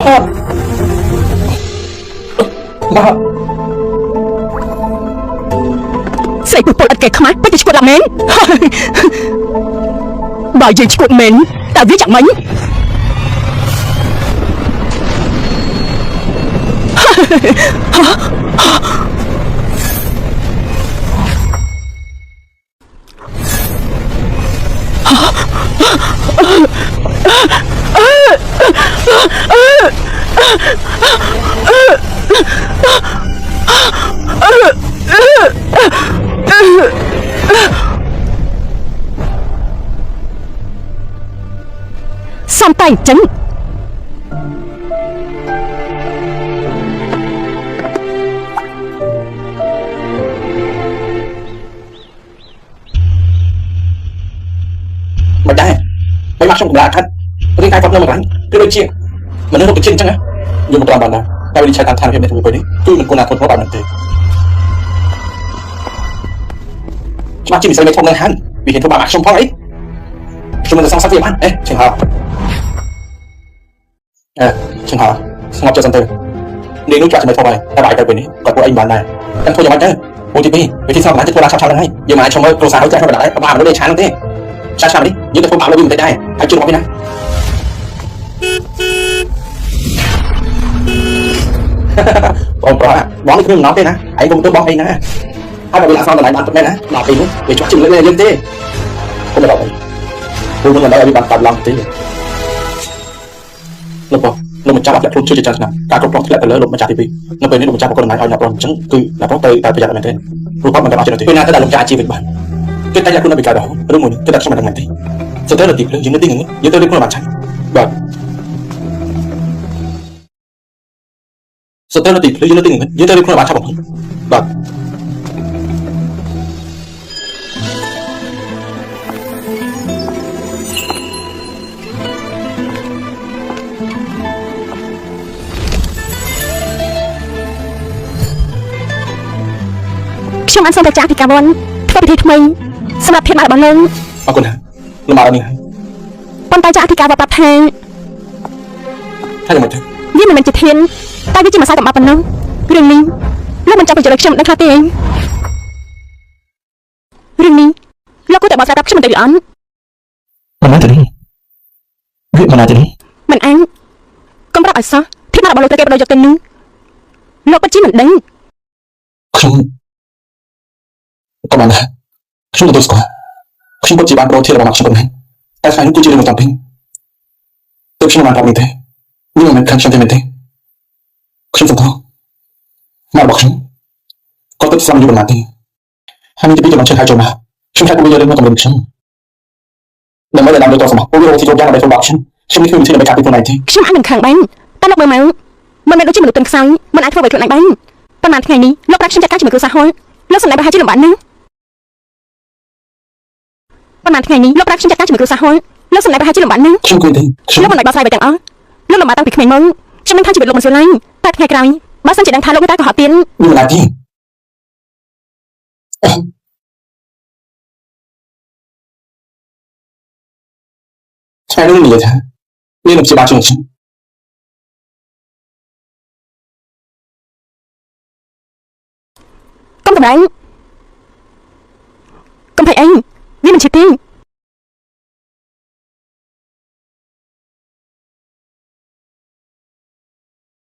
Ba Saya pun pola kẻ khmát Bây giờ chuột làm mến Bà gì chuột mến Ta viết chẳng mấy Sampai chân Mày đây mày mặc xong cũng là thật riêng ai phật nó mà đánh cái đôi chiên mà nó không được chiên chăng á dùng một toàn bản nào tao đi chạy tàn than hiện tại với đấy tôi mình còn là thôi có bản thế mà chỉ mình xây mấy thông ngân hàng vì hiện thông báo xong phong ấy chúng mình sang sát việc ăn ê chừng hào chừng hào ngọc cho dân tư nếu lúc chọn mấy thông này ta bài cái bên này còn của anh bạn này anh thôi cho anh chứ OTP vì thì sao mà anh thôi là sao này giờ mà anh trong mơ cầu xã hội chạy phải đấy mà nó để chán thế sao đi những cái thông báo nó bị đây anh chưa có biết nào ông có bón cái nó thế nè anh cũng tôi bón đây nè hai bạn bị làm sao mà lại bạn tụi này nè đọc đi để cho chừng lên thế không được đâu tôi muốn là đây bị bạn tạm lòng thế lúc một trăm bạc luôn chưa chỉ chân nào cả công ty lại phải lớn lúc mà trả thì vì nó về đến một trăm con này ao nhập chứng cứ là có tới tại bây giờ là mình thế rồi bắt mình làm chuyện này thì là lồng trả chi về bạn cái tay là cũng là bị cài đó đúng rồi cái đặt xong mình làm này thì sau tới là tìm những cái tiếng những tới đây cũng là bạn tránh và sau tới là tìm những cái tiếng những tới đây cũng là bạn tránh vàខ្ញុំបានសូមតែចាស់ពីកាវ័នធ្វើពិធីថ្មីសម្រាប់ភាពមករបស់លោកអរគុណណាលោកមកដល់នេះហើយប៉ុន្តែចាស់អធិការប្រាប់ថាយ៉ាងម៉េចទៅវាមិនមែនជាធានតែវាជាម្សៅកំបត្តិប៉ុណ្ណឹងរឿងនេះលោកមិនចាំបញ្ជាក់ខ្ញុំដឹងខ្លះទេរឿងនេះលោកគួរតែបកស្រាយប្រាប់ខ្ញុំទៅអត់មិនមែនទេនេះវាមិនមែនទេនេះមិនអញកុំប្រាប់ឲ្យសោះភាពមករបស់លោកទៅគេបដូរយកទៅនឹងលោកពិតជាមិនដឹងខ្ញុំក៏បានដែរខ្ញុំទទួលស្គាល់ខ្ញុំពិតជាបានប្រោធានរបស់ខ្ញុំប៉ុណ្ណឹងតែថ្ងៃនេះគឺជារឿងមិនតាន់ពេញទើបខ្ញុំបានប្រាប់នេះទេនេះមិនមែនខាងខ្ញុំទេមែនទេខ្ញុំសង្ឃឹមមករបស់ខ្ញុំក៏ទៅស្លាប់យូរប៉ុន្មានទេហើយនេះពីចំណុចឆេះហើយចូលមកខ្ញុំថាគួរយករឿងមកកម្រិតខ្ញុំដើម្បីឲ្យតាមទៅសម្បត្តិពួកវារកទីចូលយ៉ាងដើម្បីរបស់ខ្ញុំនេះគឺវិធីដើម្បីការពារខ្លួនឯងទេខ្ញុំអាចនឹងខាងបានតែលោកមើលមកមិនមែនដូចជាមនុស្សទន់ខ្សោយមិនអាចធ្វើអ្វីខ្លួនឯងបានប៉ុន្មានថ្ងៃនេះលោកប្រាប់ខ្ញុំចាត់ការជាមួយគ្រួសារហុលលោកសម្ដែងប្រហែលជាលំបាកណាស់ប៉ុន្មានថ្ងៃនេះលោកប្រាប់ខ្ញុំចាត់ការជាមួយគ្រួសារហុលលោកសម្ដែងប្រហែលជាលំបាកណាស់ខ្ញុំគួរទេលោកមិនបាច់បោះស្រាយអ្វីទាំងអស់លោកលំបាកតាំងពីក្មេងមកខ្ញុំមិនថាជីវិតលោកមិនស្រឡាញ់តែថ្ងៃក្រោយបើសិនជាដឹងថាលោកមានតែកុហកទៀតវាមិនអាចទេថ្ងៃនេះនិយាយថាមាននឹងជាបាជាងខ្ញុំកុំសម្ដែងកុំភ័យអីវាមិនជាទេ